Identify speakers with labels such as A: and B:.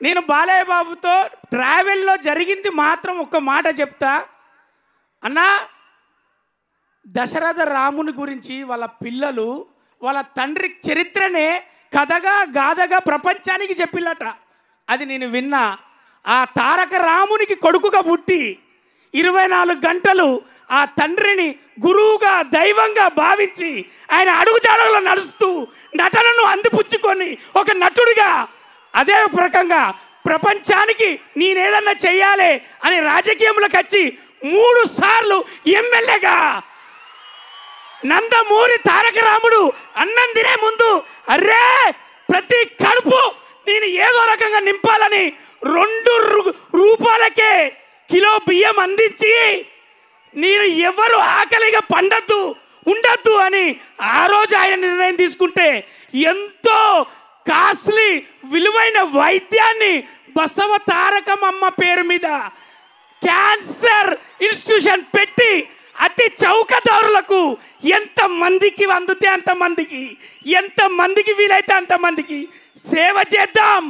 A: నేను బాలయ్య బాబుతో ట్రావెల్లో జరిగింది మాత్రం ఒక్క మాట చెప్తా అన్నా. దశరథ రాముని గురించి వాళ్ళ పిల్లలు వాళ్ళ తండ్రి చరిత్రనే కథగా గాథగా ప్రపంచానికి చెప్పిల్లట. అది నేను విన్నా. ఆ తారక రామునికి కొడుకుగా పుట్టి 24 గంటలు ఆ తండ్రిని గురువుగా దైవంగా భావించి ఆయన అడుగుజాడలో నడుస్తూ నటనను అందిపుచ్చుకొని ఒక నటుడిగా అదే రకంగా ప్రపంచానికి నేనేదన్నా చెయ్యాలి అని రాజకీయంలోకి వచ్చి 3 సార్లు ఎమ్మెల్యేగా నందమూరి తారక రాముడు అన్నం తినే ముందు అరే ప్రతి కడుపు నేను ఏదో రకంగా నింపాలని 2 రూపాయలకే కిలో బియ్యం అందించి నేను ఎవరు ఆకలిగా ఉండద్దు అని ఆ రోజు ఆయన నిర్ణయం తీసుకుంటే ఎంతో కాస్ట్లీ విలువైన వైద్యాన్ని బసవ తారకమ్మ పేరు మీద క్యాన్సర్ ఇన్స్టిట్యూషన్ పెట్టి అతి చౌకదారులకు ఎంతమందికి అందితే అంతమందికి, ఎంతమందికి వీలైతే అంతమందికి సేవ చేద్దాం.